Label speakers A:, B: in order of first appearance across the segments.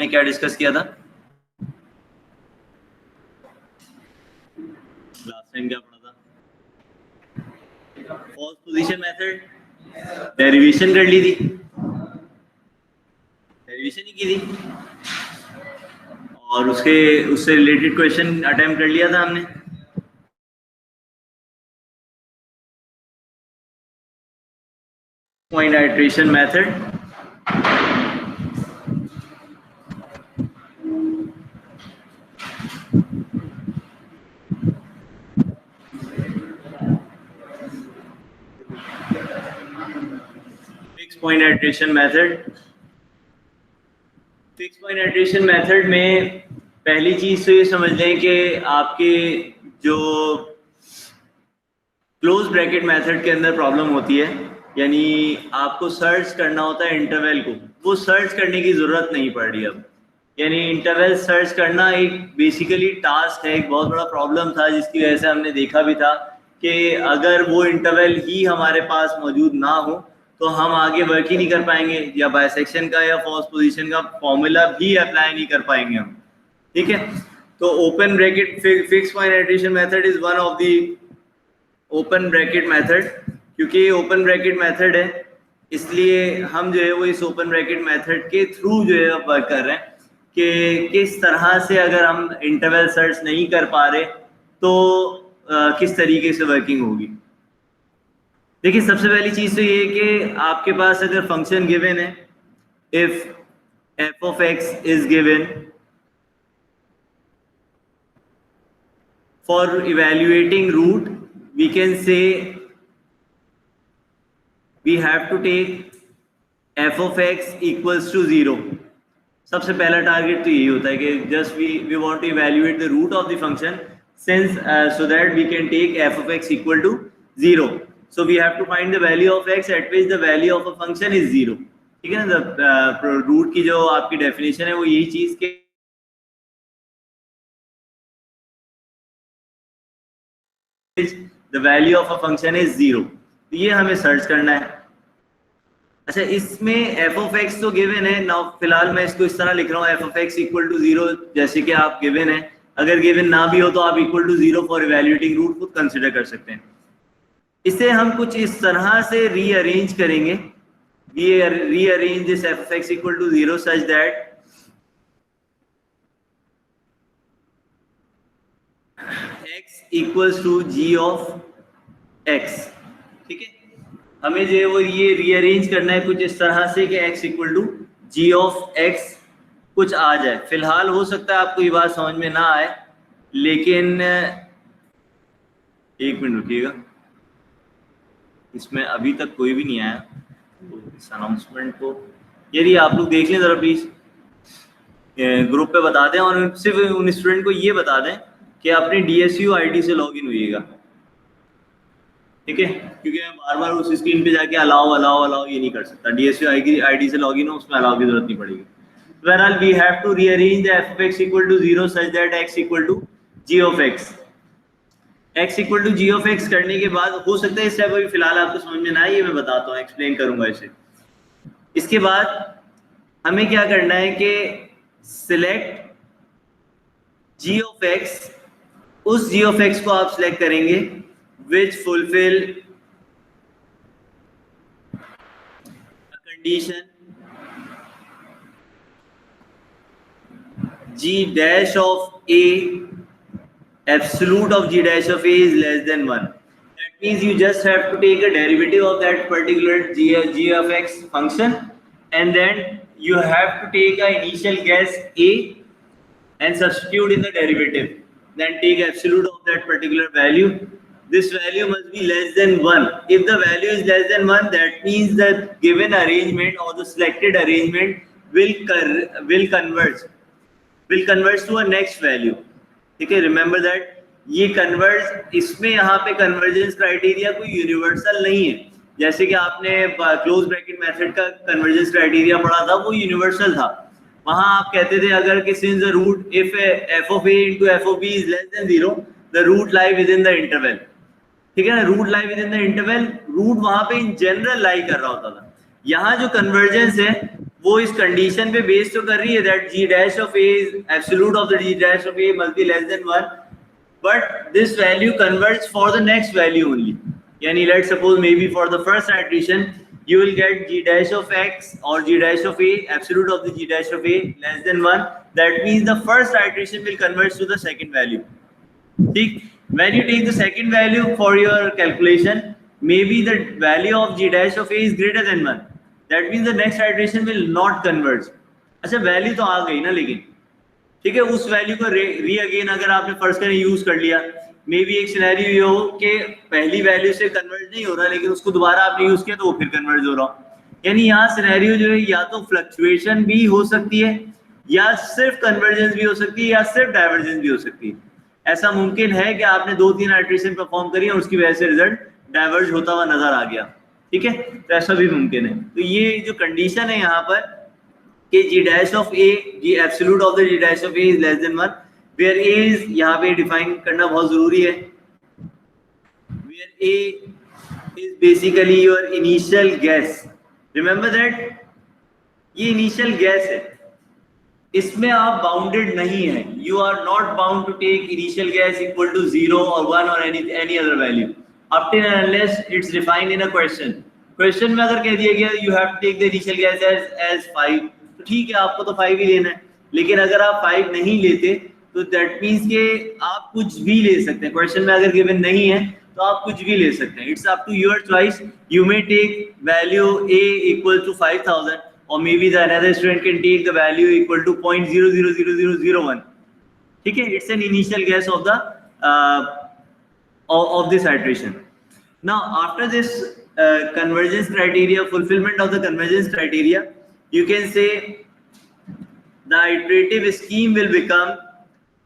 A: ने क्या डिस्कस किया था? लास्ट टाइम क्या पढ़ा था? फॉल्स पोजीशन मेथड, डेरिवेशन कर ली थी, डेरिवेशन ही की थी, और उससे रिलेटेड क्वेश्चन अटेम्प्ट कर लिया था हमने। Point iteration method, fix point iteration method. Fix point iteration method में पहली चीज तो ये समझ लें कि आपके जो क्लोज ब्रैकेट मेथड के अंदर प्रॉब्लम होती है, यानी आपको सर्च करना होता है इंटरवल को, वो सर्च करने की जरूरत नहीं पड़ रही अब। यानी इंटरवल सर्च करना एक बेसिकली टास्क है, एक बहुत बड़ा प्रॉब्लम था, जिसकी वजह से हमने देखा भी था कि अगर वो इंटरवल ही हमारे पास मौजूद ना हो तो हम आगे वर्क ही नहीं कर पाएंगे, या बाइसेक्शन का या फॉल्स पोजीशन का फॉर्मूला भी अप्लाई नहीं कर पाएंगे हम। ठीक है, तो open bracket fix point iteration method is one of the open bracket method. क्योंकि ये ओपन ब्रैकेट मेथड है, इसलिए हम जो है वो इस ओपन ब्रैकेट मेथड के थ्रू जो है वर्क कर रहे हैं कि किस तरह से अगर हम इंटरवल सर्च नहीं कर पा रहे तो किस तरीके से वर्किंग होगी। देखिए, सबसे पहली चीज तो ये है कि आपके पास अगर फंक्शन गिवन है, if f of x is given, for evaluating root we can say we have to take f of x equals to 0। सबसे पहला टारगेट तो यही होता है कि just we want to evaluate the root of the function since so that we can take f of x equal to 0। so we have to find the value of x at which the value of a function is 0। ठीक है ना, root की जो आपकी definition है वो यही चीज के the value of a function is 0, तो ये हमें सर्च करना है। अच्छा, इसमें f of x तो गिवन है ना, फिलहाल मैं इसको इस तरह लिख रहा हूँ f of x equal to 0, जैसे कि आप गिवन है। अगर गिवन ना भी हो तो आप equal to 0 for evaluating root खुद कंसिडर कर सकते हैं। इसे हम कुछ इस तरह से रीअरेंज करेंगे, rearrange this f of x equal to 0 such that x equals to g of x। ठीक है, हमें जो है वो ये रीअरेंज करना है कुछ इस तरह से कि x equal to g of x कुछ आ जाए। फिलहाल हो सकता है आपको ये बात समझ में ना आए, लेकिन एक मिनट रुकिएगा, इसमें अभी तक कोई भी नहीं आया, तो इस अनाउंसमेंट को यदि आप लोग देख लें जरा प्लीज, ग्रुप पे बता दें, और सिर्फ उन स्टूडेंट को ये बता दें कि अपनी DSU ID से लॉगिन होइएगा। ठीक है, क्योंकि मैं बार बार उस स्क्रीन पे जाके अलाउ अलाउ अलाउ ये नहीं कर सकता। DSU ID से लॉगिन हो, उसमें अलाउ की जरूरत नहीं पड़ेगी। Whereas we have to rearrange the f of x equal to 0 such that x equal to g of x। x equal to g of x करने के बाद हो सकता है इस स्टेप अभी फिलहाल आपको समझ में ना आए, ये मैं बताता हूँ, एक्सप्लेन करूंगा इसे। इसके बाद हमें क्या करना है कि सिलेक्ट g of x, उस g of x को आप सिलेक्ट करेंगे which fulfill a condition g dash of a, absolute of g dash of a is less than 1। That means you just have to take a derivative of that particular g of x function, and then you have to take an initial guess a and substitute in the derivative, then take absolute of that particular value. This value must be less than 1. If the value is less than 1, that means that given arrangement or the selected arrangement will converge to a next value। ठीक है, remember that ये converge, इसमें यहाँ पे convergence criteria कोई universal नहीं है। जैसे कि आपने close bracket method का convergence criteria पढ़ा था, वो universal था। वहां आप कहते थे अगर कि since the root if f of a into f of b is less than 0, the root lie within the interval। ठीक है ना, root lie within the interval, root वहां पे इन जनरल लाई कर रहा होता था। यहाँ जो कन्वर्जेंस है वो इस कंडीशन पे बेस तो कर रही है that g dash of a is absolute of the g dash of a must be less than 1, but this value converts for the next value only. Yani let's suppose maybe for the first iteration you will get g dash of x or g dash of a absolute of the g dash of a less than 1. That means the first iteration will convert to the second value. ठीक, when you take the second value for your calculation, maybe the value of g dash of a is greater than 1. That means the next iteration will not converge. अच्छा value तो आ गई ना, लेकिन ठीक है उस value को री अगेन अगर आपने फर्स्ट करें यूज कर लिया, मे बी एक सिनेरियो ये हो कि पहली वैल्यू से कन्वर्ज नहीं हो रहा लेकिन उसको दोबारा आपने यूज किया तो वो फिर कन्वर्ज हो रहा। यानी यहाँ सिनेरियो जो है या तो फ्लक्चुएशन भी हो सकती है, या सिर्फ कन्वर्जेंस भी हो सकती है, या सिर्फ डाइवर्जेंस भी हो सकती है। ऐसा मुमकिन है कि आपने 2-3 आइटरेशन परफॉर्म करी और उसकी वजह से रिजल्ट डाइवर्ज होता हुआ नजर आ गया, ठीक है, तो ऐसा भी मुमकिन है। तो ये जो कंडीशन है यहाँ पर कि g dash of a, g absolute of the g dash of a is less than 1, where a is यहाँ पे डिफाइन करना बहुत जरूरी है, where a is basically your initial guess. Remember that ये इनिशियल गैस है, इसमें आप बाउंडेड नहीं है, you are not bound to take initial guess equal to 0 और 1 और any other value up till and unless it's defined in a question. Question में अगर कह दिया गया you have to take the initial guess as 5, तो ठीक है आपको तो 5 ही लेना है, लेकिन अगर आप 5 नहीं लेते तो that means कि आप कुछ भी ले सकते हैं। क्वेश्चन में अगर गिवन नहीं है तो आप कुछ भी ले सकते हैं, it's up to your choice. You may take value a equal to 5000 or maybe the another student can take the value equal to 0.000001, ठीक है, it's an initial guess of the of this iteration. Now after this convergence criteria, fulfillment of the convergence criteria, you can say the iterative scheme will become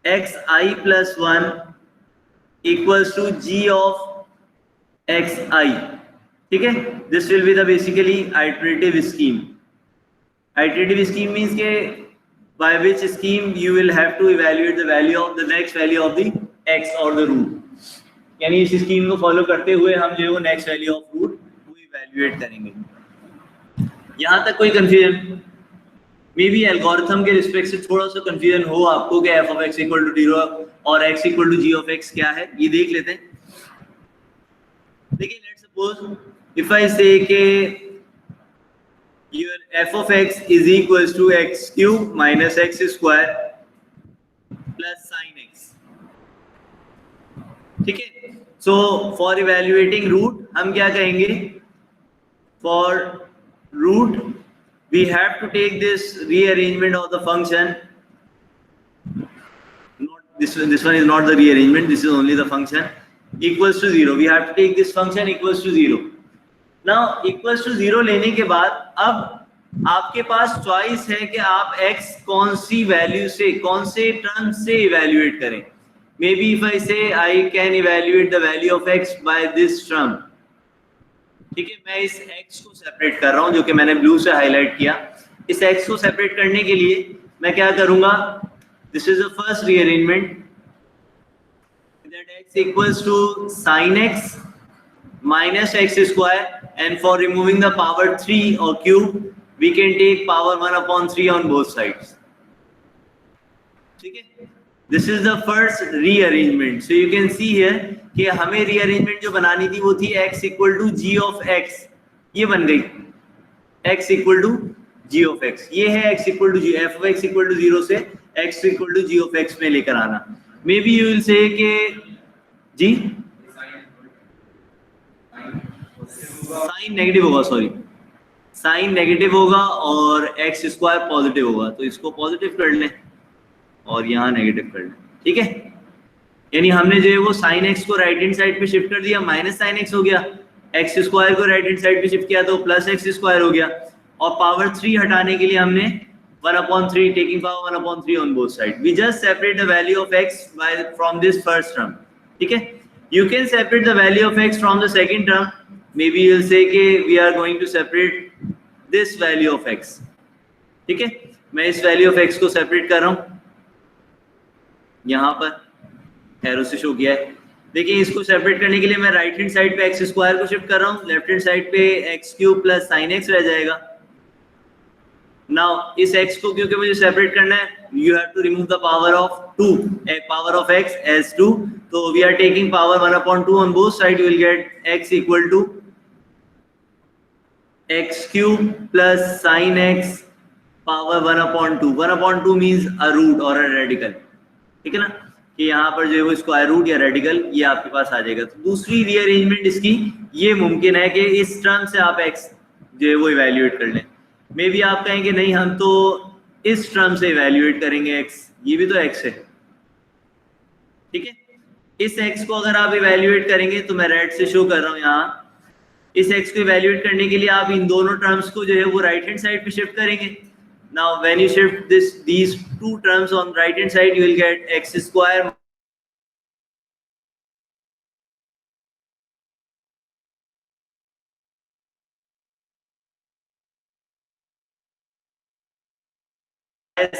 A: xi plus 1 equals to g of xi, ठीक है, this will be the basically iterative scheme. Iterative scheme means के by which scheme you will have to evaluate the value of the next value of the x or the root. यानी इस scheme को follow करते हुए हम जो है वो नेक्स्ट वैल्यू ऑफ रूट वो इवैल्यूएट करेंगे। यहाँ तक कोई कंफ्यूजन? मे बी एल्गोरिथम के रिस्पेक्ट से थोड़ा सा कंफ्यूजन हो आपको कि f of x equal to 0 और x equal to g of x क्या है, ये देख लेते हैं। देखिए let's suppose if I say के your f of x is equals to x cube minus x square plus sine x, ठीक है। सो फॉर इवैल्यूएटिंग रूट हम क्या कहेंगे, for root we have to take this rearrangement of the function, this one is not the rearrangement, this is only the function, equals to 0. we have to take this function equals to 0. now equals to 0 लेने के बाद अब आपके पास choice है कि आप x कौन सी value से, कौन से टर्म से इवैल्यूएट करें। Maybe if I say I can evaluate the value of x by this term, ठीक है, मैं इस x को सेपरेट कर रहा हूं जो कि मैंने ब्लू से हाईलाइट किया। इस x को सेपरेट करने के लिए मैं क्या करूंगा, this is the first rearrangement, that x equals to sin x minus x square, and for removing the power 3 or cube we can take power 1/3 on both sides, ठीक है। This is the first rearrangement. So you can see here कि हमें rearrangement जो बनानी थी वो थी x equal to g of x, ये बन गई x equal to g of x, ये है x equal to g, f of x equal to 0 से x equal to g of x में लेकर आना। Maybe you will say कि जी साइन नेगेटिव होगा, सॉरी साइन नेगेटिव होगा और x स्क्वायर पॉजिटिव होगा, तो इसको पॉजिटिव कर लें और यहाँ नेगेटिव कर लें, ठीक है। यानी हमने जो है वो साइन एक्स को राइट हैंड साइड पे शिफ्ट कर दिया, माइनस साइन एक्स हो गया, एक्स स्क्वायर को राइट हैंड साइड पे शिफ्ट किया तो प्लस एक्स स्क्वायर हो गया, और पावर 3 हटाने के लिए हमने 1/3 taking power 1/3 on both side. We just separate the value of x by from this first term, ठीक है। You can separate the value of x from the second term, maybe you will say कि we are going to separate this value of x, ठीक है। मैं इस value of x को separate कर रहा हूँ, यहाँ पर एरो से शो किया है। देखिए इसको सेपरेट करने के लिए मैं राइट हैंड साइड पे एक्स स्क्वायर को शिफ्ट कर रहा हूँ, लेफ्ट हैंड साइड पे x cube plus sine x रह जाएगा, नाउ इस x को क्योंकि मुझे सेपरेट करना है, you have to remove the power of 2, power of x as 2, तो we are taking power 1/2 on both side, you will get x equal to x cube plus sine x power 1/2, 1/2 means a root और a radical, ठीक है ना, कि यहाँ पर जो है वो स्क्वायर रूट या रेडिकल ये आपके पास आ जाएगा। तो दूसरी रीअरेंजमेंट इसकी ये मुमकिन है कि इस टर्म से आप x जो है वो इवेल्युएट कर लें। मे बी आप कहेंगे नहीं हम तो इस टर्म से इवेल्युएट करेंगे x, ये भी तो x है, ठीक है। इस x को अगर आप इवेल्युएट करेंगे तो मैं रेड से शो कर रहा हूँ यहाँ, इस x को इवेल्युएट करने के लिए आप इन दोनों टर्म्स को जो है वो राइट हैंड साइड पे शिफ्ट करेंगे। Now when you shift these two terms on right hand side, you will get x square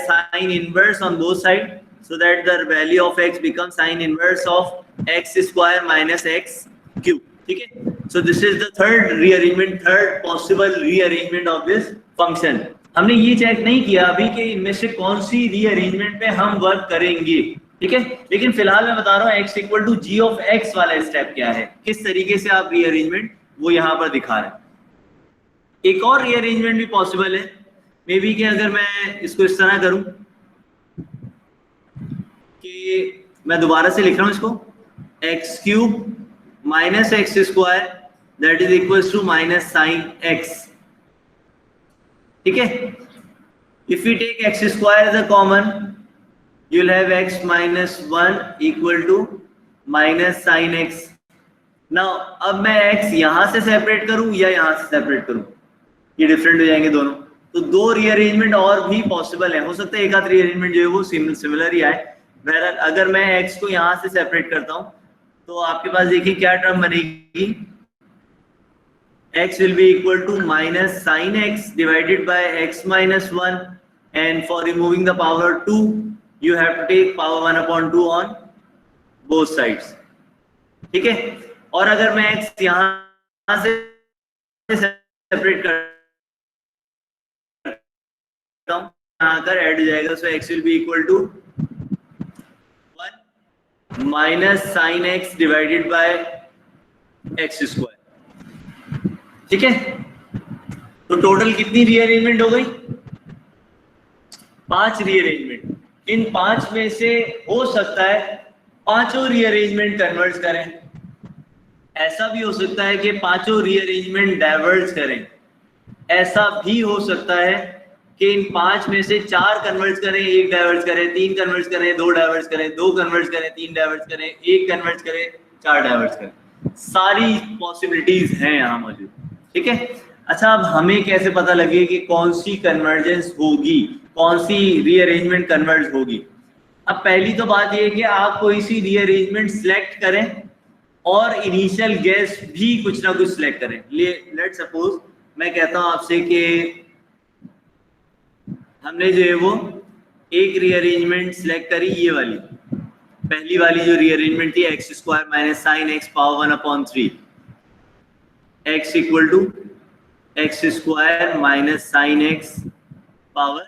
A: sine inverse on both sides, so that the value of x becomes sine inverse of x square minus x cube, ठीक है। So this is the third rearrangement, third possible rearrangement of this function। हमने ये check नहीं किया अभी कि इनमें से कौन सी रीअरेंजमेंट पे हम वर्क करेंगे, ठीक है, लेकिन फिलहाल मैं बता रहा हूँ x equal to g of x वाला स्टेप क्या है, किस तरीके से आप रीअरेंजमेंट वो यहाँ पर दिखा रहे हैं। एक और रीअरेंजमेंट भी पॉसिबल है, मे बी कि अगर मैं इसको इस तरह करूं कि मैं दोबारा से लिख रहा हूं इसको x cube minus x square that is equal to minus sine x, ठीक है। If you take x square as a common, you will have x minus 1 equal to minus sine x। Now अब मैं x यहां से separate करूं या यहां से सेपरेट करूं, ये डिफरेंट हो जाएंगे दोनों, तो दो रीअरेंजमेंट और भी पॉसिबल है, हो सकता है एक आध रीअरेंजमेंट जो है वो सिमिलर ही आए। बहरहाल अगर मैं x को यहां से सेपरेट करता हूं तो आपके पास देखिए क्या टर्म बनेगी, x will be equal to minus sin x divided by x minus 1, and for removing the power 2 you have to take power 1/2 on both sides, ठीक है। और अगर मैं x यहां से सेपरेट करता हूं, यहाँ कर ऐड हो जाएगा, so x will be equal to 1 minus sin x divided by x square, ठीक है। तो टोटल कितनी रीअरेंजमेंट हो गई, 5 रीअरेंजमेंट। इन 5 में से हो सकता है पांचों रीअरेंजमेंट कन्वर्ज करें, ऐसा भी हो सकता है कि पांचों रीअरेंजमेंट डाइवर्ज करें, ऐसा भी हो सकता है कि इन 5 में से 4 कन्वर्ज करें, 1 डाइवर्ज करें, 3 कन्वर्ज करें, 2 डाइवर्ज करें, 2 कन्वर्ज करें, 3 डाइवर्ज करें, 1 कन्वर्ज करें, 4 डाइवर्ज करें, सारी पॉसिबिलिटीज हैं यहाँ मौजूद, ठीक है। अच्छा, अब हमें कैसे पता लगे कि कौन सी कन्वर्जेंस होगी, कौन सी रीअरेंजमेंट कन्वर्ज होगी। अब पहली तो बात ये है कि आप कोई सी रीअरेंजमेंट सिलेक्ट करें और इनिशियल गेस भी कुछ ना कुछ सिलेक्ट करें। लेट्स सपोज मैं कहता हूं आपसे कि हमने जो है वो एक रीअरेंजमेंट सिलेक्ट करी, ये वाली पहली वाली जो रीअरेंजमेंट थी x square minus sine x power 1/3, x equal to x square minus sine x power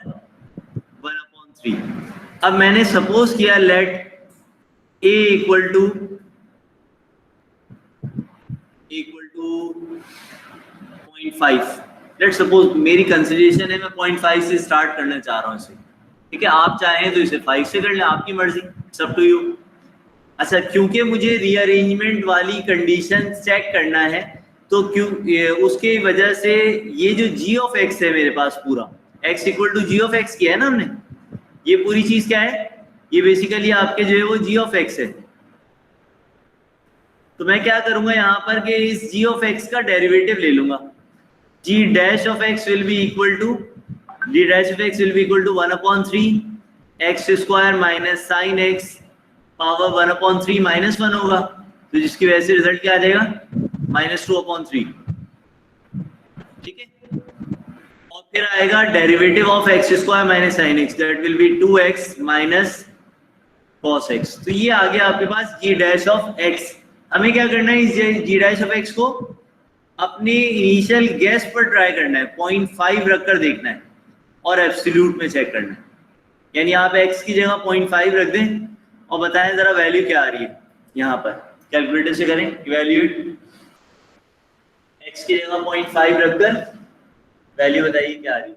A: 1/3। अब मैंने सपोज किया let a equal to 0.5। Let suppose मेरी कंसिडरेशन है, मैं 0.5 से स्टार्ट करना चाह रहा हूँ इसे, ठीक है। आप चाहें तो इसे 5 से कर लें, आपकी मर्जी, सब टू यू। अच्छा, क्योंकि मुझे रीअरेंजमेंट वाली कंडीशन चेक करना है तो उसके वजह से ये जो g ऑफ x है मेरे पास पूरा x equal to g of x किया है ना हमने, ये पूरी चीज क्या है, ये बेसिकली आपके जो है वो g ऑफ x है। तो मैं क्या करूंगा यहाँ पर कि इस g ऑफ x का डेरिवेटिव ले लूंगा, g dash of x will be equal to d dash of x will be equal to 1/3 x square minus sine x power 1/3 minus 1 होगा, तो जिसकी वजह से रिजल्ट क्या आ जाएगा -2/3, ठीक है। और फिर आएगा derivative of x square minus sine x, that will be 2x minus cos x। तो ये आ गया आपके पास g डैश ऑफ x। हमें क्या करना है, इस g डैश ऑफ x को अपने इनिशियल गैस पर ट्राई करना है, 0.5 रखकर देखना है, और एब्सोल्यूट में चेक करना है। यानी आप x की जगह 0.5 रख दें और बताएं जरा वैल्यू क्या आ रही है। यहाँ पर कैलकुलेटर से करें इवैल्यूएट, x की जगह 0.5 रखकर वैल्यू बताइए क्या आ रही है।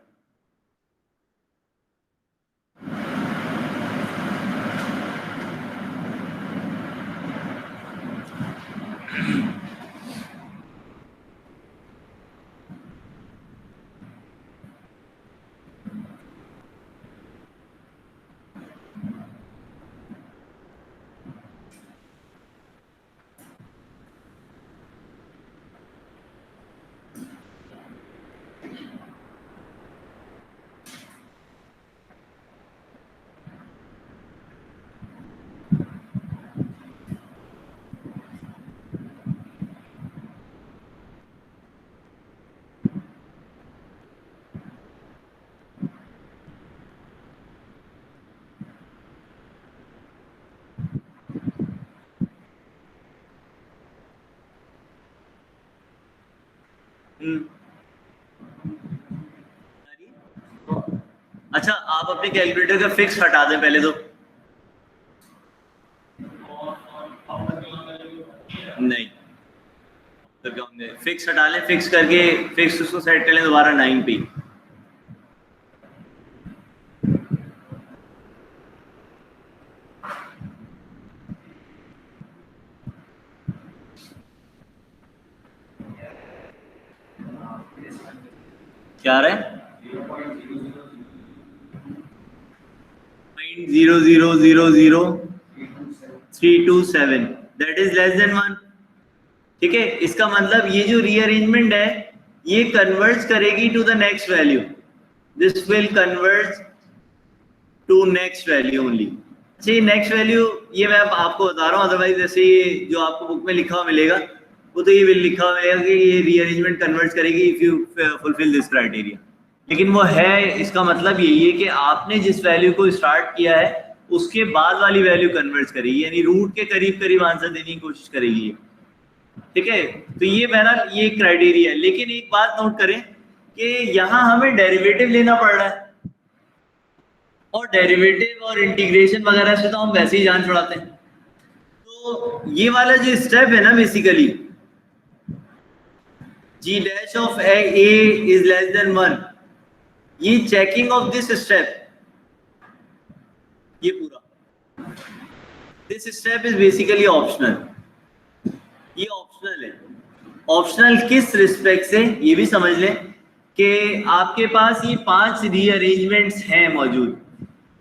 A: अच्छा, आप अपने कैलकुलेटर का फिक्स हटा दें पहले तो। नहीं, तो फिक्स हटा लें, फिक्स करके फिक्स उसको सेट कर लें दोबारा 9 पे। क्या आ रहा है? 0.0000327, दैट इज लेस देन 1। ठीक है, इसका मतलब ये जो रीअरेंजमेंट है ये कन्वर्ट्स करेगी to the next value, this will convert to next value only. अच्छा, ये नेक्स्ट वैल्यू ये मैं आपको बता रहा हूँ, अदरवाइज जैसे ये जो आपको बुक में लिखा हुआ मिलेगा वो तो ये विल लिखा हुआ मिलेगा कि ये रीअरेंजमेंट कन्वर्ट करेगी if you fulfil this criteria, लेकिन वो है, इसका मतलब यही है कि आपने जिस वैल्यू को स्टार्ट किया है उसके बाद वाली वैल्यू कन्वर्ट करेगी, यानी रूट के करीब करीब आंसर देने की कोशिश करेगी। ठीक है, तो ये बहरहाल ये क्राइटेरिया है। लेकिन एक बात नोट करें कि यहाँ हमें डेरिवेटिव लेना पड़ रहा है, और डेरिवेटिव और इंटीग्रेशन वगैरह से तो हम वैसे ही जान छुड़ाते हैं। तो ये वाला जो स्टेप है ना, basically g dash of a is less than 1, ये चेकिंग ऑफ दिस स्टेप, ये पूरा this step is basically optional. ये ऑप्शनल है। ऑप्शनल किस रिस्पेक्ट से, ये भी समझ लें कि आपके पास ये 5 रीअरेंजमेंट्स हैं मौजूद।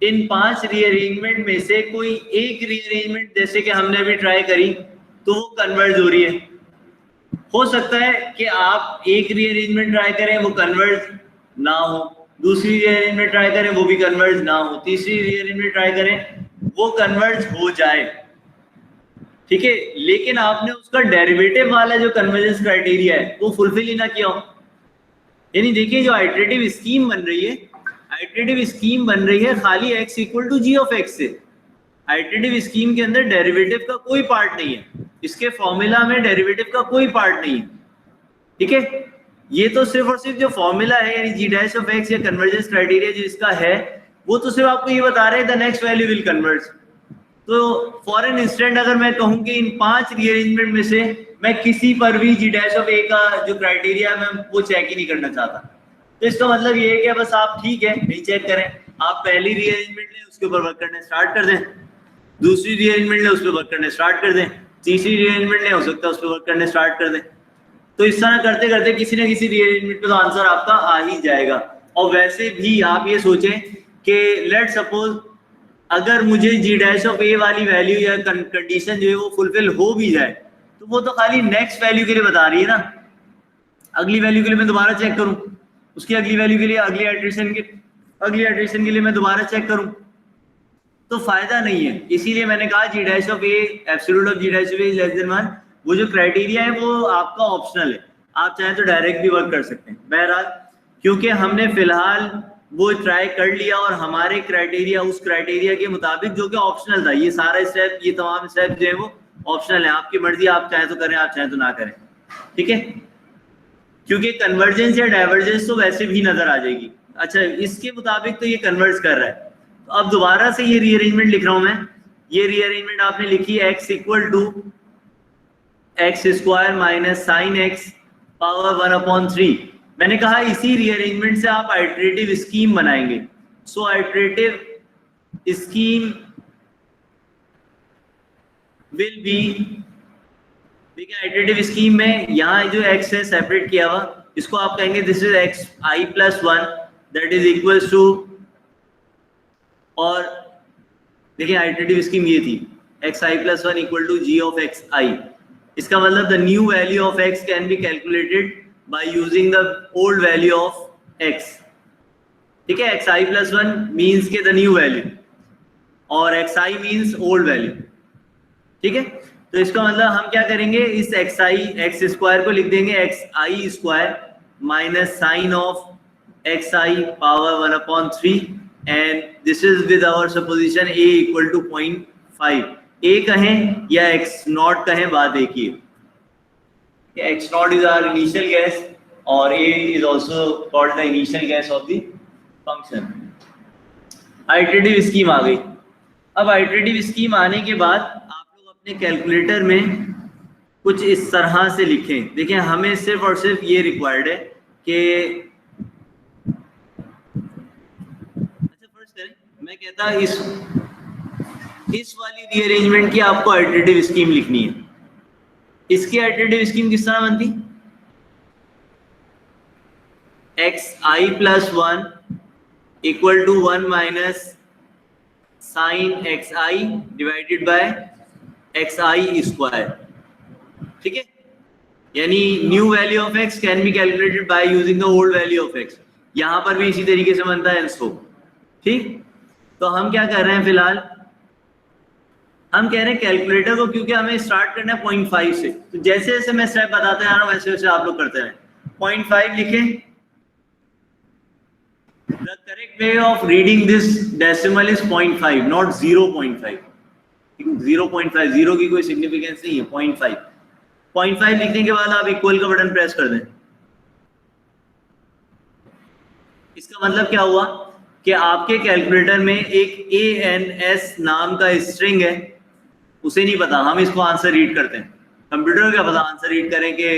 A: इन 5 रीअरेंजमेंट में से कोई एक रीअरेंजमेंट जैसे कि हमने अभी ट्राई करी तो वो कन्वर्ज हो रही है। हो सकता है कि आप एक रीअरेंजमेंट ट्राई करें वो कन्वर्ज ना हो, दूसरी रीअरेंजमेंट ट्राई करें वो भी कन्वर्ज ना हो, तीसरी रीअरेंजमेंट ट्राई करें वो कन्वर्ज हो जाए। ठीक है, लेकिन आपने उसका डेरिवेटिव वाला जो कन्वर्जेंस क्राइटेरिया है वो फुलफिल ही ना किया हो। यानी देखिए, जो आइटरेटिव स्कीम बन रही है, आइटरेटिव स्कीम बन रही है खाली x equal to g of x से। आइटरेटिव स्कीम के अंदर डेरिवेटिव का कोई पार्ट नहीं है, इसके फॉर्मूला में डेरिवेटिव का कोई पार्ट नहीं है। ठीक है, ये तो सिर्फ और सिर्फ जो फॉर्मूला है यानी जी डैश ऑफ एक्स या कन्वर्जेंस क्राइटेरिया जो इसका है वो तो सिर्फ आपको ये बता रहे हैं the next value will converge. तो फॉर एन इंस्टेंट अगर मैं कहूँ कि इन 5 रीअरेंजमेंट में से मैं किसी पर भी जी डैश ऑफ ए का जो क्राइटेरिया मैं वो चेक ही नहीं करना चाहता, तो इसका मतलब ये है कि बस आप ठीक है नहीं चेक करें, आप पहली रीअरेंजमेंट लें उसके ऊपर वर्क करना स्टार्ट कर दें, दूसरी रीअरेंजमेंट लें उस पर वर्क करना स्टार्ट कर दें, तीसरी रीअरेंजमेंट लें हो सकता है उस पर वर्क करना स्टार्ट कर दें। तो इस तरह करते करते किसी ना किसी रीअरेंजमेंट पे तो आंसर आपका आ ही जाएगा। और वैसे भी आप ये सोचें कि लेट सपोज अगर मुझे जी डैश ऑफ ए वाली वैल्यू या कंडीशन जो है वो फुलफिल हो भी जाए तो वो तो खाली नेक्स्ट वैल्यू के लिए बता रही है ना, अगली वैल्यू के लिए मैं दोबारा चेक करूं, उसकी अगली वैल्यू के लिए अगली इटरेशन के लिए मैं दोबारा चेक करूं तो फायदा नहीं है। इसीलिए मैंने कहा G dash of a absolute of G dash of a less than 1 वो जो क्राइटेरिया है वो आपका ऑप्शनल है, आप चाहें तो डायरेक्ट भी वर्क कर सकते हैं। बहरहाल क्योंकि हमने फिलहाल वो ट्राई कर लिया और हमारे क्राइटेरिया उस क्राइटेरिया के मुताबिक जो कि ऑप्शनल था, ये सारा स्टेप ये तमाम स्टेप जो है वो ऑप्शनल है, आपकी मर्जी, आप चाहे तो करें आप चाहे तो ना करें। ठीक है, क्योंकि कन्वर्जेंस या डाइवर्जेंस तो वैसे भी नजर आ जाएगी, अच्छा इसके मुताबिक तो ये कन्वर्ट कर रहा है। तो अब दोबारा से ये रीअरेंजमेंट लिख रहा हूं मैं। ये रीअरेंजमेंट आपने लिखी है x equal to x square minus sine x power 1/3। मैंने कहा इसी रीअरेंजमेंट से आप आइटरेटिव स्कीम बनाएंगे। सो आइटरेटिव स्कीम विल बी, देखिए आइटरेटिव स्कीम में यहाँ जो x है सेपरेट किया हुआ, इसको आप कहेंगे this is x i plus 1 that is equal to, और देखिए आइटरेटिव स्कीम ये थी x i plus 1 equal to g of x i. इसका मतलब the new value of x can be calculated by using the old value of x। ठीक है, x i plus 1 means के the new value और x i means old value. ठीक है, तो इसका मतलब हम क्या करेंगे, इस एक्स आई एक्स स्क्वायर को लिख देंगे x i square minus sine of x i power 1/3 and this is with our supposition a equal to 0.5। a कहें या एक्स नॉट कहें, बात एक ही है। X naught is our initial guess और a is also called the initial guess of the function. Iterative scheme आ गई। अब आइटरेटिव स्कीम आने के बाद आप लोग अपने कैलकुलेटर में कुछ इस तरह से लिखें। देखिए हमें सिर्फ और सिर्फ ये रिक्वायर्ड है कि मैं कहता इस वाली रीअरेंजमेंट की आपको आइटरेटिव स्कीम लिखनी है। इसकी आइटरेटिव स्कीम किस तरह बनती, x i plus 1 equal to 1 minus sine x i divided by x i square. ठीक है, यानी new value of x can be calculated by using the old value of x. यहां पर भी इसी तरीके से बनता है इसको। ठीक, तो हम क्या कर रहे हैं फिलहाल, हम कह रहे हैं कैलकुलेटर को, क्योंकि हमें स्टार्ट करना है 0.5 से, तो जैसे जैसे मैं स्टेप बताते जा रहा हूं वैसे वैसे आप लोग करते हैं। 0.5 लिखें। The correct way of reading this decimal is 0.5, not 0.5. 0.5 zero की कोई सिग्निफिकेंस नहीं है। 0.5 0.5 लिखने के बाद आप इक्वल का बटन प्रेस कर दें। इसका मतलब क्या हुआ कि आपके कैलकुलेटर में एक ANS नाम का स्ट्रिंग है, उसे नहीं पता, हम इसको आंसर रीड करते हैं। कंप्यूटर को क्या पता आंसर रीड करें कि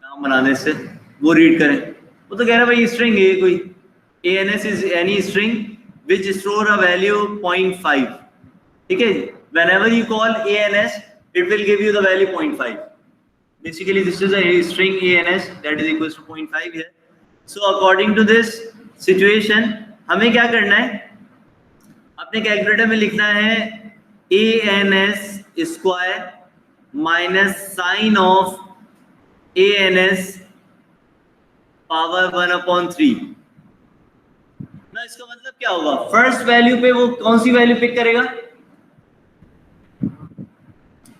A: नाम बनाने से वो रीड करें, वो तो कह रहा है भाई स्ट्रिंग है कोई। ANS is any string which store a value 0.5। ठीक है, whenever you call ANS it will give you the value 0.5. Basically this is a string ANS that is equals to 0.5 here. So according to this situation हमें क्या करना है, अपने calculator में लिखना है ANS square minus sine of ANS power 1/3 ना। इसका मतलब क्या होगा, फर्स्ट वैल्यू पे वो कौन सी वैल्यू पिक करेगा,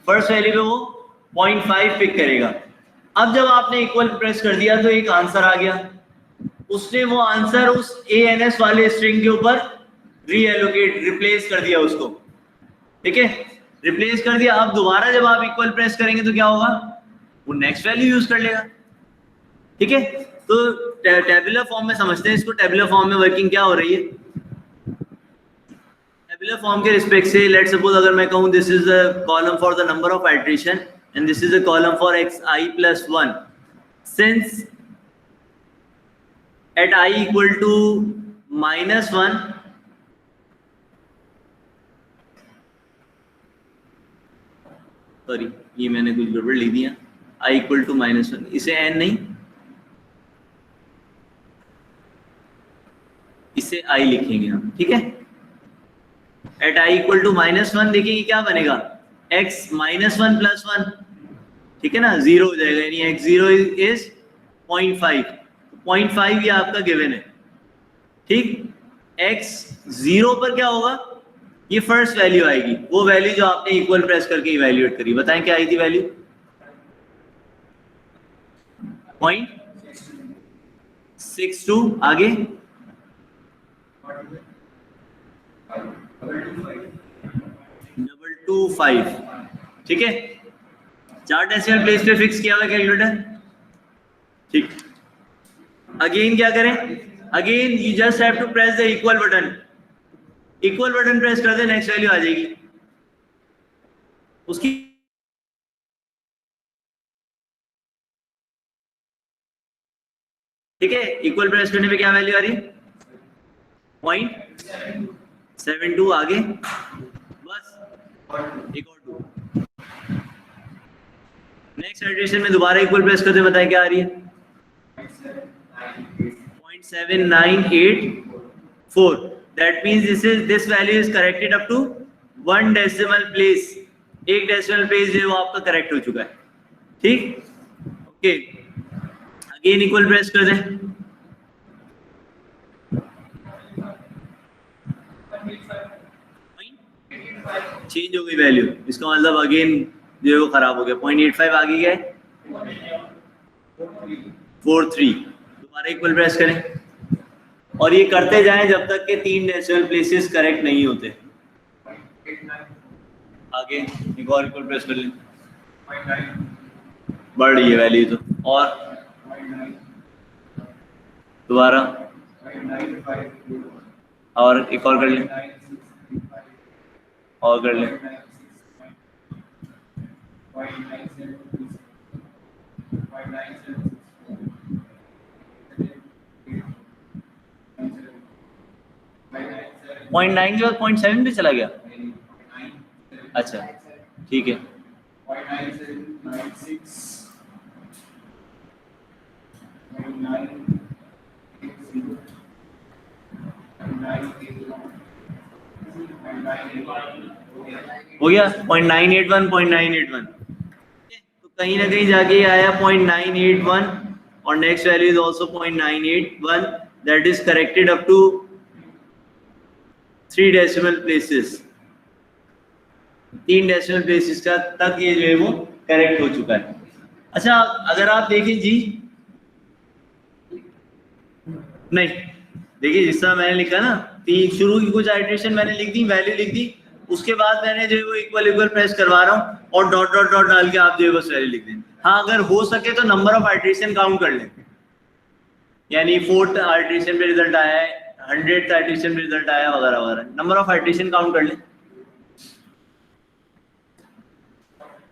A: फर्स्ट वैल्यू पे वो 0.5 पिक करेगा। अब जब आपने इक्वल प्रेस कर दिया तो एक आंसर आ गया, उसने वो आंसर उस ANS वाले स्ट्रिंग के ऊपर रीएलोकेट रिप्लेस कर दिया उसको। ठीक है, रिप्लेस कर दिया। अब दोबारा जब आप इक्वल प्रेस करेंगे तो क्या होगा, वो नेक्स्ट वैल्यू यूज कर लेगा। ठीक है, तो टेबुलर फॉर्म में समझते हैं इसको। टेबुलर फॉर्म में वर्किंग क्या हो रही है, टेबुलर फॉर्म के रिस्पेक्ट से लेट सपोज अगर मैं कहूं this is the column for the number of iteration and this is the column for x i plus 1, since at i equal to -1 sorry ये मैंने कुछ गड़बड़ लिख दिया, आई इक्वल टू -1, इसे n नहीं इसे आई लिखेंगे हम। ठीक है, एट आई इक्वल टू -1 देखिए क्या बनेगा, x -1 + 1। ठीक है ना, 0 हो जाएगा, यानी x0 इज 0.5। 0.5 ये आपका गिवन है। ठीक, x0 पर क्या होगा, ये फर्स्ट वैल्यू आएगी, वो वैल्यू जो आपने इक्वल प्रेस करके इवैल्यूएट करी। बताएं क्या आई थी वैल्यू, 0.62। आगे 225। ठीक है, 4 डेसिमल प्लेस पे फिक्स किया हुआ कैलकुलेटर। ठीक, अगेन क्या करें, again you just have to press the equal button, equal button press कर दे, नेक्स्ट वैल्यू आ जाएगी उसकी। ठीक है, इक्वल प्रेस करने पे क्या वैल्यू आ रही है, 0.72 आगे, बस एक और 2। नेक्स्ट इटरेशन में दोबारा इक्वल प्रेस करते बताएं क्या आ रही है, 0.7984। That means this value is corrected up to 1 decimal place, एक डेसिमल प्लेस जो वो आपका करेक्ट हो चुका है। ठीक, ओके, अगेन इक्वल प्रेस कर दें, चेंज हो गई वैल्यू, इसका मतलब अगेन जो है वो खराब हो गया, 0.85 आगे गया, 43। दोबारा इक्वल प्रेस करें और ये करते जाएं जब तक के 3 डेसिमल प्लेसेस करेक्ट नहीं होते। आगे एक और इक्वल प्रेस कर लें, बढ़ रही है वैल्यू तो, और दोबारा और एक और कर लें, और कर लें, पॉइंट 9 के बाद 0.7 पे चला गया। अच्छा ठीक है, हो गया 0.981, 0.981। तो कहीं ना कहीं जाके ये आया 0.981 और next value is also 0.981, that is corrected up to 3 decimal places, 3 decimal places का तक ये जो है वो करेक्ट हो चुका है। अच्छा अगर आप देखें जी, नहीं देखिए जिस तरह मैंने लिखा ना, शुरू की कुछ आइटरेशन मैंने लिख दी, वैल्यू लिख दी, उसके बाद मैंने जो है वो इक्वल इक्वल प्रेस करवा रहा हूँ और डॉट डॉट डॉट डाल के आप जो है बस वैल्यू लिख दें। हाँ अगर हो सके तो नंबर ऑफ आइटरेशन काउंट कर लें, यानी 4th आइटरेशन पे रिजल्ट आया है, 100th आइटरेशन पे रिजल्ट आया वगैरह वगैरह, नंबर ऑफ आइटरेशन काउंट कर लें।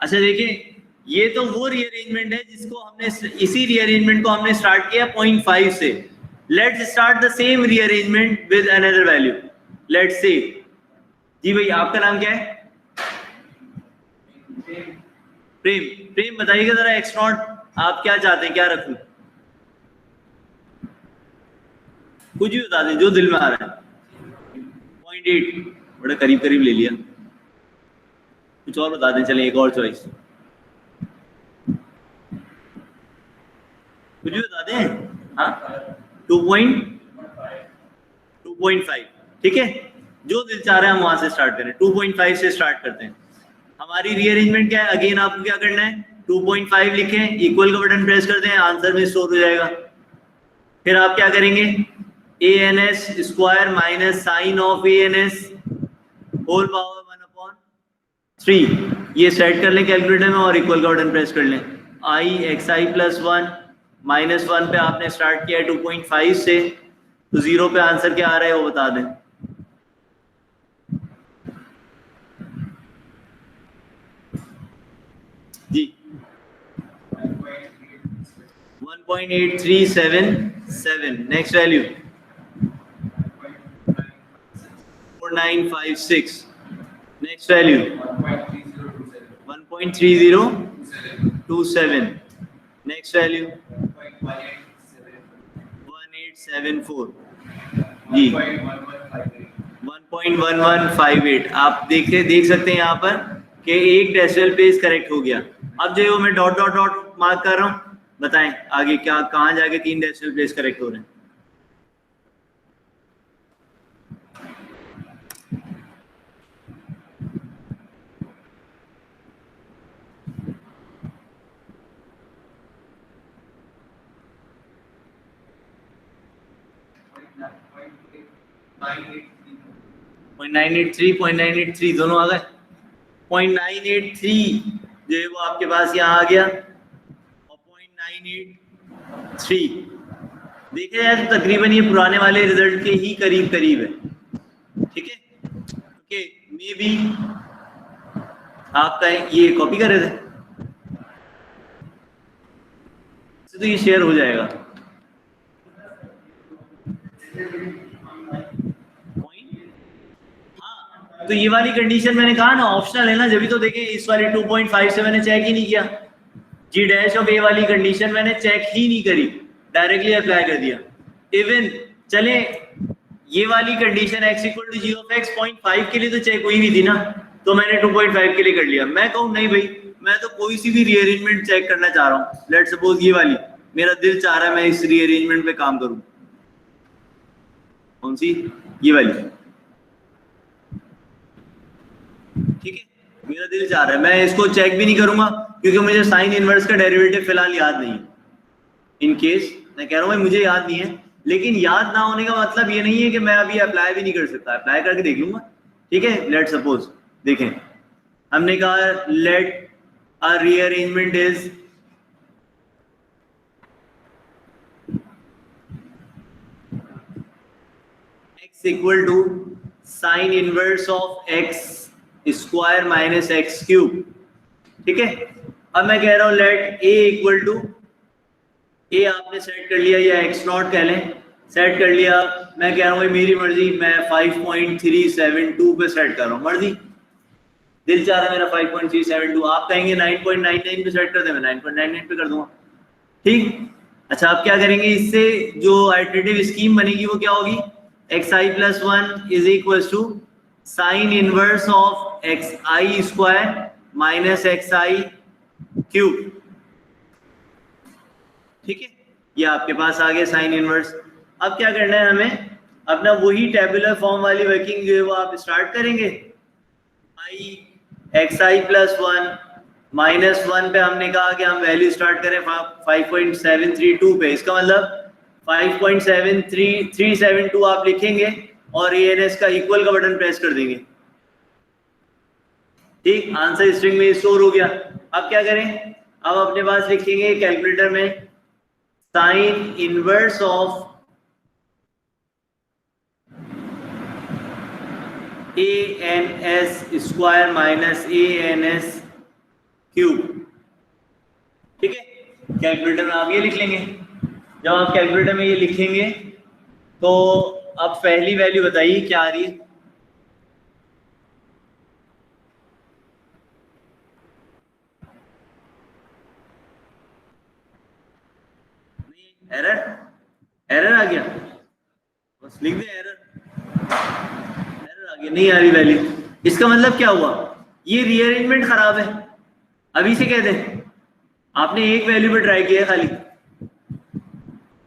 A: अच्छा देखिए ये तो वो रीअरेंजमेंट है जिसको हमने, इसी रीअरेंजमेंट को हमने स्टार्ट किया 0.5 से। Let's start the same rearrangement with another value, let's say, जी भाई आपका नाम क्या है, प्रेम, प्रेम बताइएगा जरा x नॉट आप क्या चाहते हैं, क्या रखूं, कुछ भी बता दें जो दिल में आ रहा है। 0.8 बड़ा करीब करीब ले लिया, कुछ और बता दें, चलें एक और चॉइस, कुछ भी बता दें। हाँ 2.5, ठीक है, जो दिल चाह रहा है हम वहां से स्टार्ट करें, 2.5 से स्टार्ट करते हैं। हमारी रीअरेंजमेंट क्या है, अगेन आपको क्या करना है, 2.5 लिखें, इक्वल का बटन प्रेस कर दें, आंसर में स्टोर हो जाएगा। फिर आप क्या करेंगे, ans square minus sine of ans whole power 1/3, ये सेट कर लें कैलकुलेटर में और इक्वल का बटन प्रेस कर लें। i xi प्लस 1 माइनस 1 पे आपने स्टार्ट किया है 2.5 से, तो 0 पे आंसर क्या आ रहा है वो बता दें। जी 1.8377, next value 4956, next value 1.3027, next value 1874, जी 1.1158। आप देख सकते हैं यहाँ पर कि एक डेसिमल प्लेस करेक्ट हो गया। अब जो मैं डॉट डॉट डॉट मार्क कर रहा हूँ, बताएं आगे क्या, कहाँ जाके 3 डेसिमल प्लेस करेक्ट हो रहे हैं। .983 दोनों आ गए, 0.983 जो है वो आपके पास यहाँ आ गया और 0.983 देखा जाए तो तकरीबन ये पुराने वाले रिजल्ट के ही करीब करीब है, ठीक है। ओके, मे बी आपका ये कॉपी कर रहे थे तो ये शेयर हो जाएगा। हाँ, तो ये वाली कंडीशन मैंने कहा ना ऑप्शनल है ना, जब भी तो देखें इस वाली 2.5 से मैंने चेक ही नहीं किया, जी डैश ऑफ ए वाली कंडीशन मैंने चेक ही नहीं करी, डायरेक्टली अप्लाई कर दिया। इवन चले ये वाली condition x equal to g of x 0.5 के लिए तो चेक हुई भी थी ना, तो मैंने 2.5 के लिए कर लिया। मैं कहूँ नहीं भाई, मैं तो कोई सी भी रीअरेंजमेंट चेक करना चाह रहा हूँ, लेट सपोज ये वाली, मेरा दिल चाह रहा है मैं इस रीअरेंजमेंट पे काम करूँ। कौन सी? ये वाली, ठीक है, मेरा दिल चाह रहा है, मैं इसको चेक भी नहीं करूंगा क्योंकि मुझे साइन इनवर्स का डेरिवेटिव फिलहाल याद नहीं है। इन केस मैं कह रहा हूँ भाई मुझे याद नहीं है, लेकिन याद ना होने का मतलब ये नहीं है कि मैं अभी अप्लाई भी नहीं कर सकता, अप्लाई करके देख लूंगा, ठीक है। लेट सपोज देखें, हमने कहा let a rearrangement is x equal to sine inverse of x square minus x cube, ठीक है। अब मैं कह रहा हूं let a equal to, a आपने सेट कर लिया या एक्स नॉट कह लें, सेट कर लिया। मैं कह रहा हूँ मेरी मर्जी, मैं 5.372 पे सेट कर रहा हूँ, मर्जी दिल चाह रहा है मेरा 5.372, आप कहेंगे 9.99 पे सेट कर दे, मैं 9.99 पे कर दूंगा, ठीक। अच्छा, आप क्या करेंगे, इससे जो अल्टरनेटिव स्कीम बनेगी वो क्या होगी, xi plus 1 is equal to sine inverse of xi square minus xi cube, ठीक है। ये आपके पास आ गया साइन इनवर्स। अब क्या करना है हमें, अपना वही टेबुलर फॉर्म वाली वर्किंग जो है वो आप स्टार्ट करेंगे। xi प्लस 1 माइनस 1 पे हमने कहा कि हम वैल्यू स्टार्ट करें 5.732 पे, इसका मतलब 5.7372 आप लिखेंगे और ans का इक्वल का बटन प्रेस कर देंगे, ठीक। आंसर स्ट्रिंग में स्टोर हो गया। अब क्या करें, अब अपने पास लिखेंगे कैलकुलेटर में sign inverse of ans square minus ans cube, ठीक है। कैलकुलेटर में आप ये लिख लेंगे। जब आप कैलकुलेटर में ये लिखेंगे तो अब पहली वैल्यू बताइए क्या आ रही है, एरर, एरर आ गया, बस लिख दे एरर, एरर आ गया, नहीं आ रही वैल्यू। इसका मतलब क्या हुआ, ये रीअरेंजमेंट खराब है। अभी से कह दें आपने एक वैल्यू पे ट्राई किया खाली,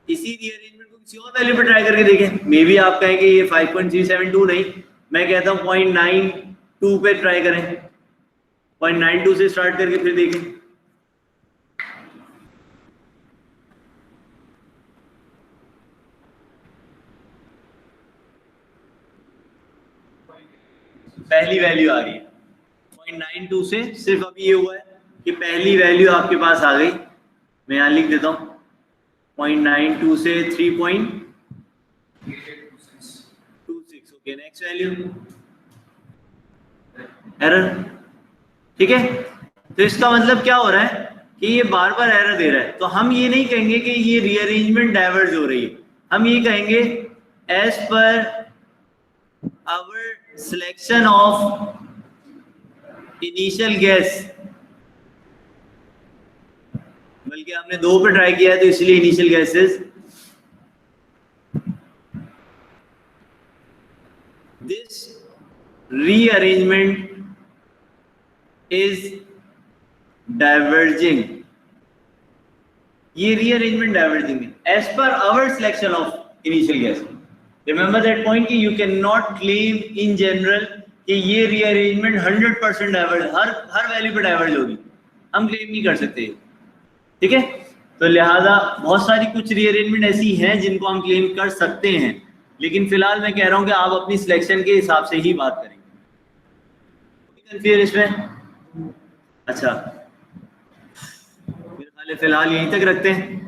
A: इसी रीअरेंजमेंट को किसी और वैल्यू पे ट्राई करके देखें, मे बी आप कहेंगे ये 5.372 नहीं, मैं कहता हूँ 0.92 पे ट्राई करें, 0.92 से स्टार्ट करके फिर देखें। पहली वैल्यू आ रही है 0.92 से, सिर्फ अभी ये हुआ है कि पहली वैल्यू आपके पास आ गई। मैं यहाँ लिख देता हूँ 0.92 से 3.26, ओके। नेक्स्ट वैल्यू एरर, ठीक है। तो इसका मतलब क्या हो रहा है कि ये बार बार एरर दे रहा है, तो हम ये नहीं कहेंगे कि ये रीअरेंजमेंट डाइवर्ज हो रही है, हम ये कहेंगे as per our selection of initial guess, बल्कि हमने 2 पे ट्राई किया है तो इसलिए initial guesses, this rearrangement is diverging, ये रीअरेंजमेंट डाइवर्जिंग है as per our selection of initial guess. Remember that point कि you can not claim in general कि ये रीअरेंजमेंट 100% डाइवर्ज, हर वैल्यू पे डाइवर्ज होगी, हम क्लेम नहीं कर सकते, ठीक है। तो लिहाजा बहुत सारी कुछ रीअरेंजमेंट ऐसी हैं जिनको हम क्लेम कर सकते हैं, लेकिन फिलहाल मैं कह रहा हूं कि आप अपनी सिलेक्शन के हिसाब से ही बात करेंगे। कंफ्यूजन इसमें? अच्छा, मेरे ख्याल फिलहाल यहीं तक रखते हैं।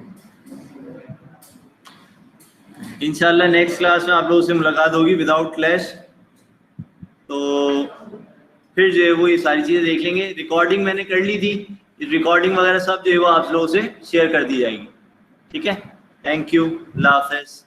A: इंशाल्लाह नेक्स्ट क्लास में आप लोगों से मुलाकात होगी विदाउट क्लैश। तो फिर जो है वो ये सारी चीज़ें देख लेंगे। रिकॉर्डिंग मैंने कर ली थी, रिकॉर्डिंग वगैरह सब जो है वो आप लोगों से शेयर कर दी जाएगी। ठीक है, थैंक यू, अल्लाह हाफ़िज़।